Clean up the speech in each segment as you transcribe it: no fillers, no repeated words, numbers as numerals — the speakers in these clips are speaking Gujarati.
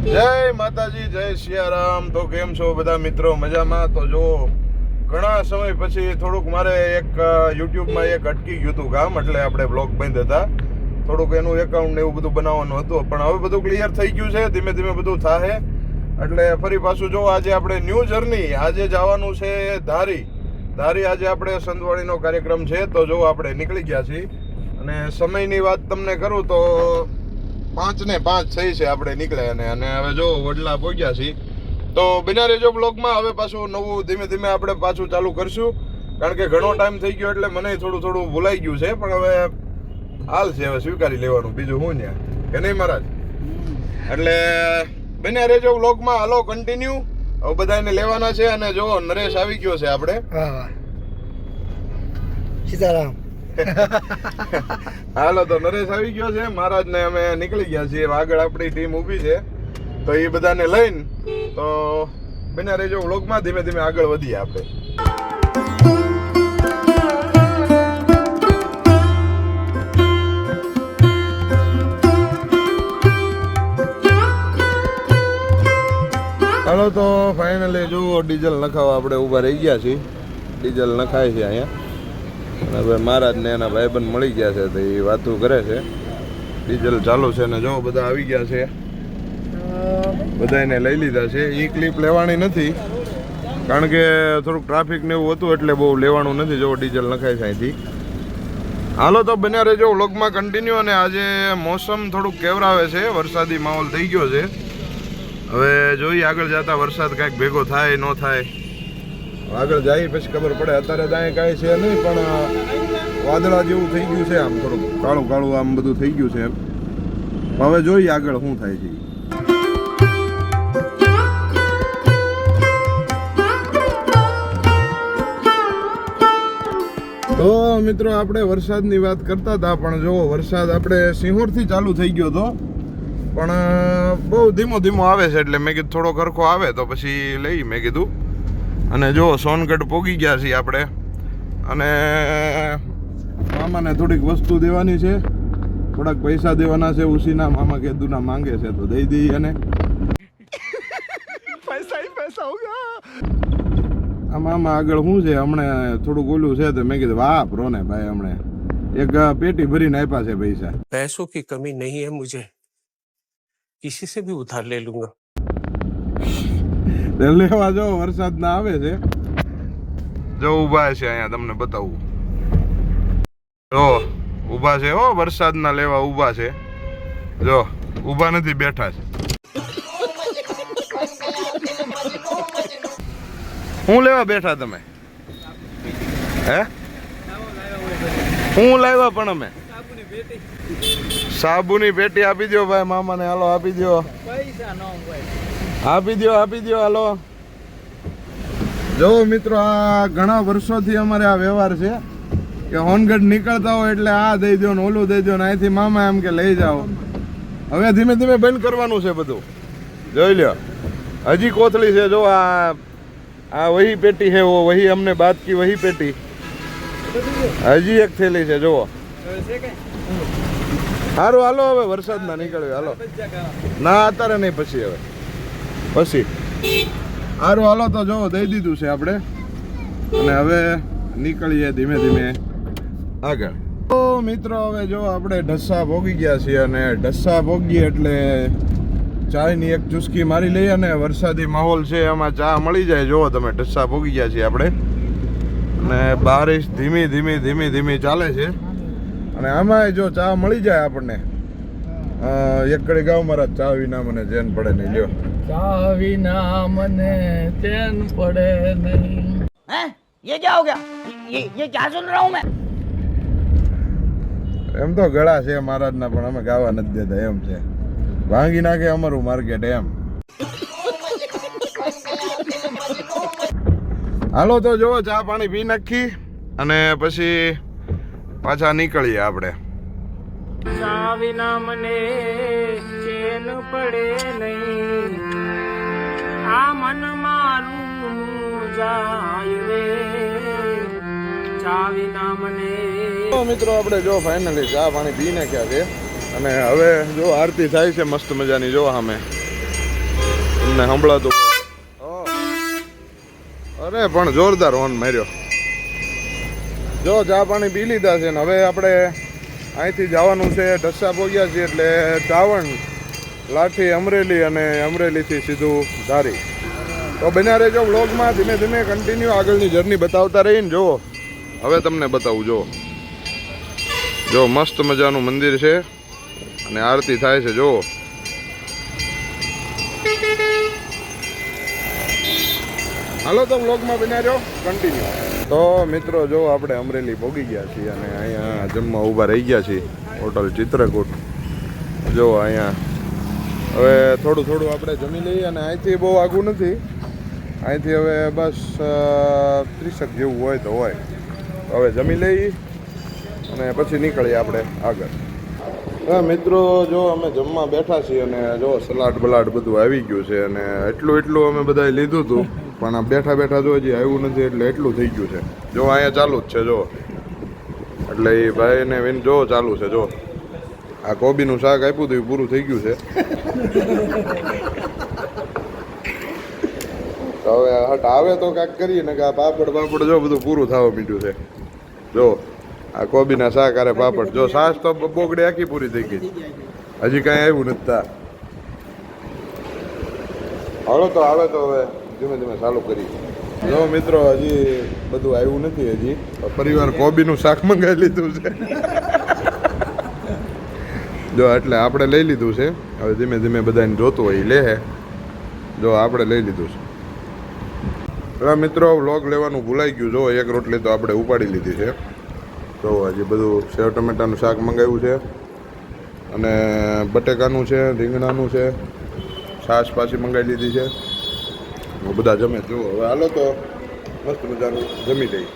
જય માતાજી, જય સિયારામ। તો કેમ છો બધા મિત્રો? મજામાં? તો જો ઘણા સમય પછી થોડુંક મારે એક યુટ્યુબમાં એક અટકી ગયું હતું કામ, એટલે આપણે બ્લોગ બંધ હતા, થોડુંક એનું એકાઉન્ટ ને એવું બધું બનાવવાનું હતું, પણ હવે બધું ક્લિયર થઈ ગયું છે, ધીમે ધીમે બધું થાય, એટલે ફરી પાછું જો આજે આપણે ન્યૂ જર્ની, આજે જવાનું છે ધારી। આજે આપણે સંતવાણીનો કાર્યક્રમ છે, તો જો આપણે નીકળી ગયા છીએ, અને સમયની વાત તમને કરું તો 5 ને 5 થઈ છે આપણે નીકળ્યા, અને હવે જો વડલા પહોંચ્યા છીએ। તો બિના રેજો બ્લોગમાં હવે પાછું નવું ધીમે ધીમે આપણે પાછું ચાલુ કરશું, કારણ કે ઘણો ટાઈમ થઈ ગયો એટલે મને થોડું ભૂલાઈ ગયું છે, પણ હવે હાલ છે, હવે સ્વીકારી લેવાનું, બીજું હું ને કે નહીં મહારાજ? એટલે બિના રેજો બ્લોગમાં હાલો કન્ટિન્યુ, હવે બધાને લેવાના છે, અને જો નરેશ આવી ગયો છે આપણે। સીતારામ। હાલો, તો નરેશ આવી ગયો છે, મહારાજ ને અમે નીકળી ગયા છીએ, આગળ આપણી ટીમ ઊભી છે, તો એ બધાને લઈને તો બન્યા રહેજો વ્લોગમાં, ધીમે ધીમે આગળ વધીએ આપણે। હાલો, તો ફાઇનલી જુઓ ડીઝલ નખાવા આપણે ઊભા રહી ગયા છીએ, ડીઝલ નખાય છે અહીંયા, અને હવે મહારાજ ને એના ભાઈબંધ મળી ગયા છે, તો એ વાતું કરે છે, ડીઝલ ચાલુ છે, ને જો બધા આવી ગયા છે, બધાને લઈ લીધા છે। એ ક્લિપ લેવાની નથી, કારણ કે થોડુંક ટ્રાફિક ને એવું હતું, એટલે બહુ લેવાનું નથી, જો ડીઝલ નખાય છે અહીંથી। હાલો, તો બન્યા રહેજો વ્લોગમાં કન્ટિન્યુ, અને આજે મોસમ થોડુંક કેવરાવે છે, વરસાદી માહોલ થઈ ગયો છે, હવે જોઈએ આગળ જતા વરસાદ કાંઈક ભેગો થાય ન થાય, આગળ જાય પછી ખબર પડે, અત્યારે ત્યાં કાંઈ છે નહીં, પણ વાદળા જેવું થઈ ગયું છે, આમ થોડુંક કાળું કાળું આમ બધું થઈ ગયું છે, હવે જોઈએ આગળ શું થાય છે। તો મિત્રો, આપણે વરસાદની વાત કરતા હતા, પણ જો વરસાદ આપણે સિંહોરથી ચાલુ થઈ ગયો હતો, પણ બહુ ધીમો ધીમો આવે છે, એટલે મેં કીધું થોડો ખરખો આવે તો પછી લઈ, મેં કીધું। અને જો સોનગઢ પહોંચી ગયા છીએ આપણે, અને મામાને થોડીક વસ્તુ દેવાની છે, થોડાક પૈસા દેવાના છે, ઉસીના મામા કેદુના માંગે છે, તો દઈ દઈએ, અને પૈસા હી પૈસા હોગા। આ મામા આગળ શું છે, હમણાં થોડુંક ઓલું છે, તો મેં કીધું વાપરો ને ભાઈ, હમણાં એક પેટી ભરીને આપ્યા છે પૈસા। पैसों की कमी नहीं है मुझे, किसी से भी उधार ले लूंगा। લેવા જો વરસાદ ના આવે છે, જો ઊભા છે અહીંયા, તમને બતાવું, જો ઊભા છે, હો વરસાદ ના લેવા ઊભા છે, જો ઊભા નથી, બેઠા છે। હું લેવા બેઠા તમે? હે, હું લાવ્યા? પણ અમે સાબુની પેટી આપી દો ભાઈ મામાને, હાલો આપી દો, આપી દો, હાલો। જો મિત્રો, આ ઘણા વર્ષોથી અમારે આ વ્યવહાર છે કે હોનગઢ નીકળતા હોય એટલે આ દઈ દો ને ઓલું દઈ દો ને, અહીંથી મામા એમ કે લઈ જાઓ। હવે ધીમે ધીમે બંધ કરવાનું છે બધું, જોઈ લ્યો, હજી કોથળી છે, જો આ વહી પેટી છે, वो वही हमने बात की वही पेटी, હજી એક થેલી છે, જુઓ। સારું, હાલો હવે વરસાદ ના નીકળ્યો, હાલો ના અત્યારે નહીં, પછી હવે પછી સારું, હાલો, તો જો દઈ દીધું છે આપણે, અને હવે નીકળીએ ધીમે ધીમે આગળ। તો મિત્રો, હવે જો આપણે ઢસા ભોગી ગયા છીએ, અને ઢસા ભોગીએ એટલે ચાયની એક ચુસ્કી મારી લઈએ, અને વરસાદી માહોલ છે એમાં ચા મળી જાય। જુઓ તમે, ઢસા ભોગી ગયા છીએ આપણે, અને બારિશ ધીમી ચાલે છે, અને આમાં જો ચા મળી જાય આપણને, એક કડી ગાવ મારા, ચા વિના મને ચેન પડે નહીં, લ્યો, ચા વિના મને ચैन પડે નહીં। हैं? ये क्या हो गया? ये क्या सुन रहा हूँ मैं? એમ તો ગળા છે મહારાજના, પણ અમે ગાવા નથી દેતા, એમ છે, ભાંગી નાખે અમારું માર્કેટ એમ। હાલો, તો જો ચા પાણી પી નાખી, અને પછી પાછા નીકળીએ આપણે। ચા વિના મને ચેન પડે નહીં, આ મન મારું જાય રે, ચા વિના મને। મિત્રો, આપણે જો ફાઇનલી ચા પાણી પી નાખ્યા છે, અને હવે જો આરતી થાય છે મસ્ત મજાની, જો સામે તમને સંભળાતું અરે પણ જોરદાર હોર્ન માર્યો. જો ચા પાણી પી લીધા છે ને હવે આપણે અહીંથી જવાનું છે. ઢસા પહોંચ્યા છીએ એટલે ચાવણ, લાઠી, અમરેલી અને અમરેલીથી સીધું ધારી. તો બન્યા રહેજો વ્લોગમાં. ધીમે ધીમે કન્ટિન્યુ આગળની જર્ની બતાવતા રહીને. જુઓ હવે તમને બતાવું. જો મસ્ત મજાનું મંદિર છે અને આરતી થાય છે. જુઓ હાલો તો વ્લોગમાં બન્યા રહ્યો કન્ટિન્યુ. તો મિત્રો જો આપણે અમરેલી પહોંચી ગયા છીએ અને અહીંયા જમવા ઊભા રહી ગયા છીએ હોટલ ચિત્રકૂટ. જો અહીંયા હવે થોડું થોડું આપણે જમી લઈએ અને અહીંથી બહુ આઘું નથી. અહીંથી હવે બસ 30 જેવું હોય તો હોય. હવે જમી લઈએ અને પછી નીકળીએ આપણે આગળ. હા મિત્રો જો અમે જમવા બેઠા છીએ અને જો સલાડ બલાડ બધું આવી ગયું છે અને એટલું અમે બધાએ લીધું હતું પણ આ બેઠા બેઠા જો હજી આવ્યું નથી એટલે એટલું થઈ ગયું છે. જો અહીંયા ચાલુ જ છે. જો એટલે એ ભાઈને વિન જો ચાલુ છે. જો આ કોબીનું શાક આપ્યું હતું એ પૂરું થઈ ગયું છે. તો હવે હટ આવે તો કાંઈક કરીએ ને કે આ પાપડ જો બધું પૂરું થવા મીઠું છે. જો આ કોબીના શાક અરે પાપડ. જો છાશ તો બોગડી આખી પૂરી થઈ ગઈ, હજી કાંઈ આવ્યું નથી. હાલો તો આવે તો હવે ધીમે ધીમે ચાલુ કરી. જો મિત્રો હજી બધું આવ્યું નથી. હજી પરિવાર કોબીનું શાક મંગાવી લીધું છે. જો એટલે આપણે લઈ લીધું છે. હવે ધીમે ધીમે બધાને જોતું હોય એ લે. જો આપણે લઈ લીધું છે. પેલા મિત્રો વ્લોગ લેવાનું ભૂલાઈ ગયું. જો એક રોટલી તો આપણે ઉપાડી લીધી છે. તો હજી બધું સેવ ટમેટાનું શાક મંગાવ્યું છે અને બટેકાનું છે, રીંગણાનું છે, છાશ પાછી મંગાવી લીધી છે. બધા જમે. જો હવે હાલો તો મસ્ત મજાનું જમી લઈએ.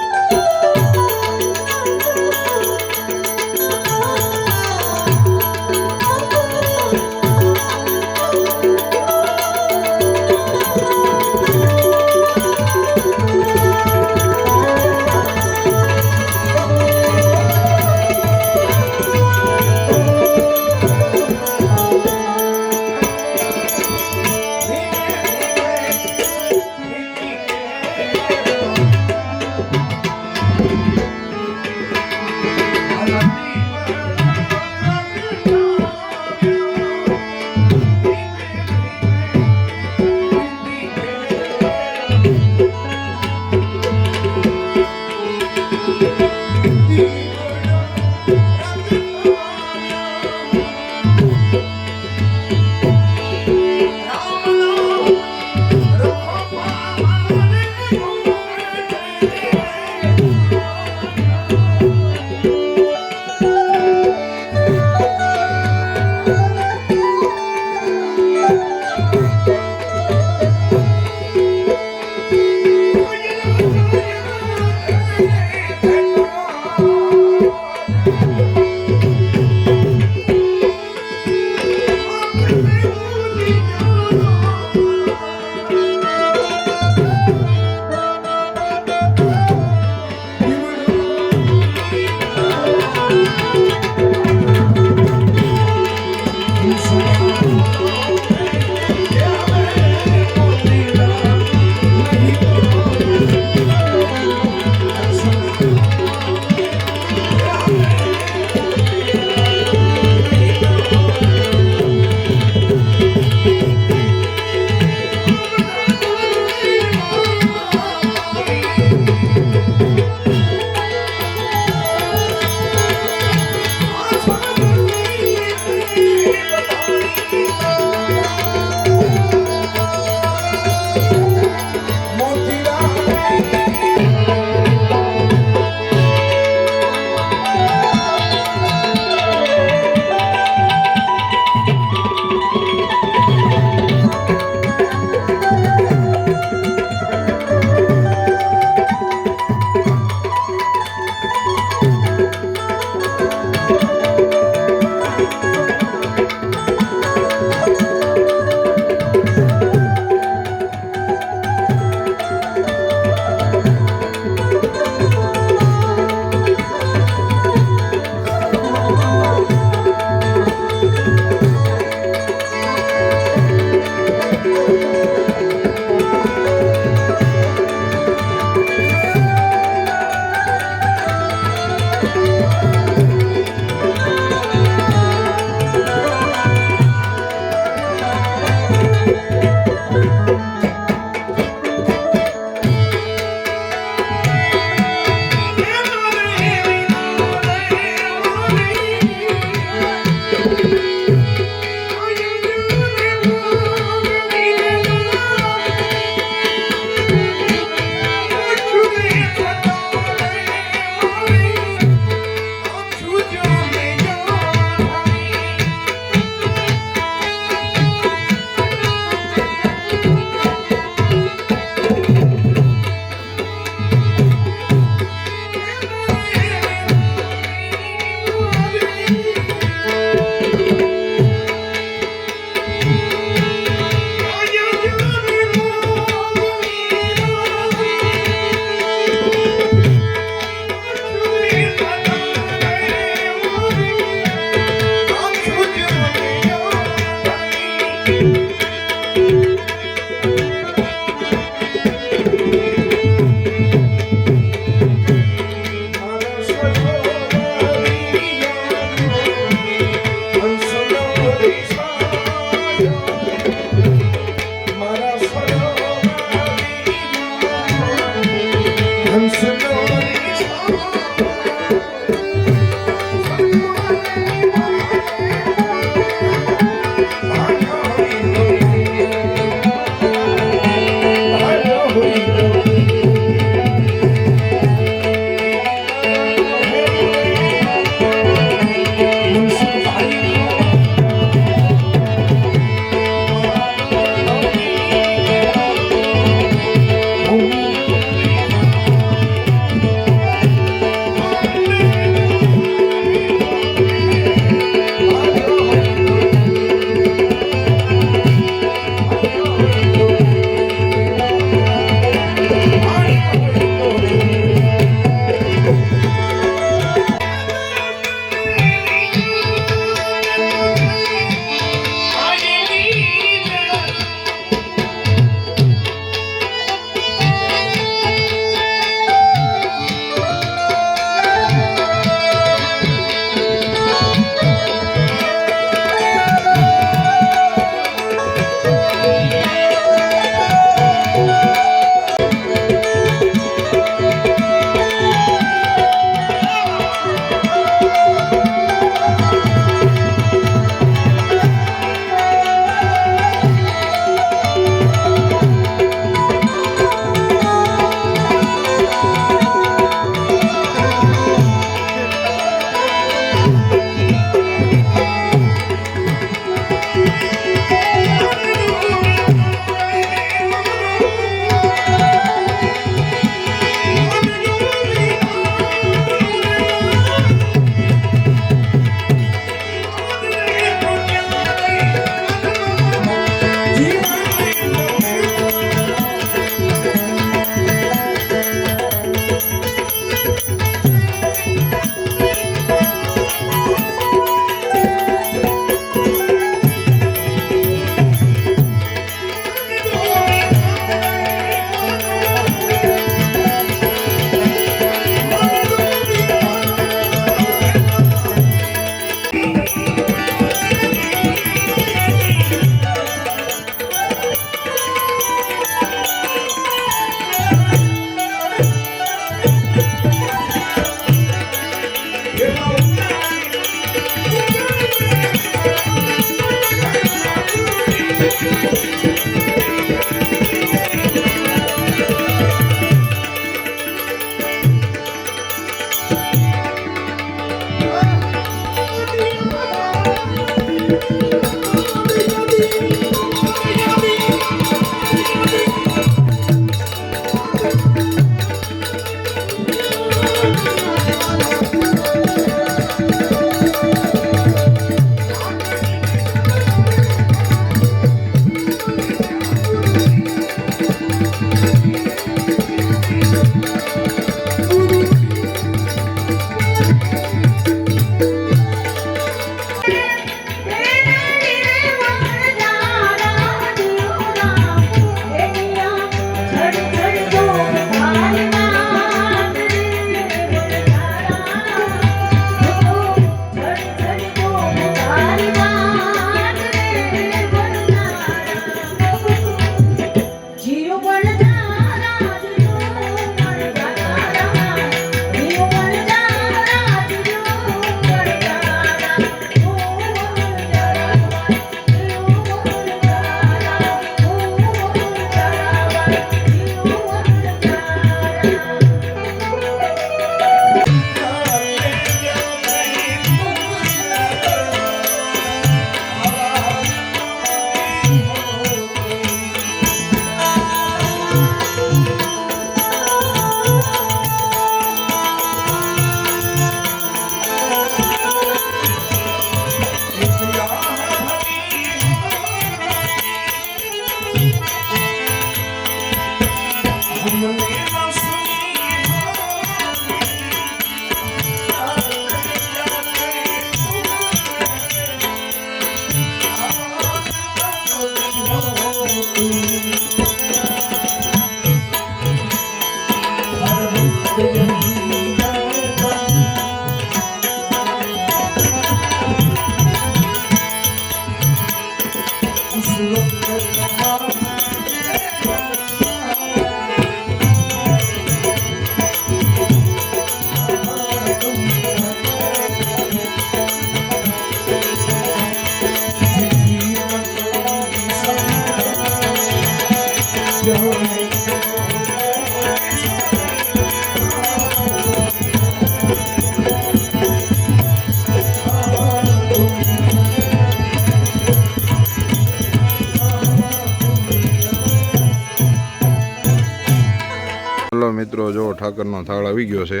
હલો મિત્રો, જો ઠાકરનો થાળ આવી ગયો છે.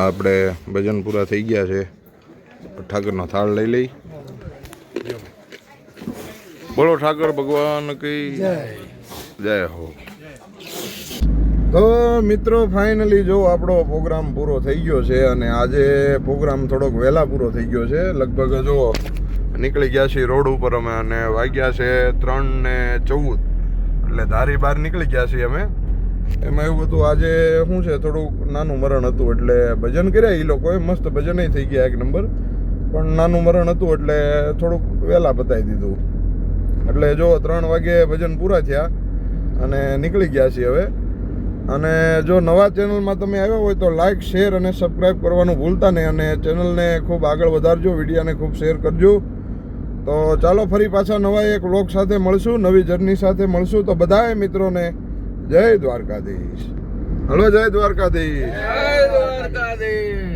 આપણે ભજન પૂરા થઈ ગયા છે. ઠાકરનો થાળ લઈ લઈ. બોલો ઠાકર ભગવાન કી જય હો. તો મિત્રો ફાઇનલી જો આપણો પ્રોગ્રામ પૂરો થઈ ગયો છે અને આજે પ્રોગ્રામ થોડોક વહેલા પૂરો થઈ ગયો છે. લગભગ જો નીકળી ગયા છીએ રોડ ઉપર અમે અને વાગ્યા છે 3:14 એટલે ધારી બહાર નીકળી ગયા છીએ અમે. એમાં એવું હતું આજે શું છે થોડુંક નાનું મરણ હતું એટલે ભજન કર્યા એ લોકોએ મસ્ત ભજન થઈ ગયા એક નંબર, પણ નાનું મરણ હતું એટલે થોડુંક વહેલા બતાવી દીધું. એટલે જો 3 વાગે ભજન પૂરા થયા અને નીકળી ગયા છીએ હવે. અને જો નવા ચેનલમાં તમે આવ્યા હોય તો લાઇક શેર અને સબસ્ક્રાઈબ કરવાનું ભૂલતા નહીં અને ચેનલને ખૂબ આગળ વધારજો, વિડીયોને ખૂબ શેર કરજો. તો ચાલો ફરી પાછા નવા એક વ્લોગ સાથે મળશું, નવી જર્ની સાથે મળશું. તો બધાએ મિત્રોને જય દ્વારકાધીશ. હલો જય દ્વારકાધીશ. જય દ્વારકાધીશ.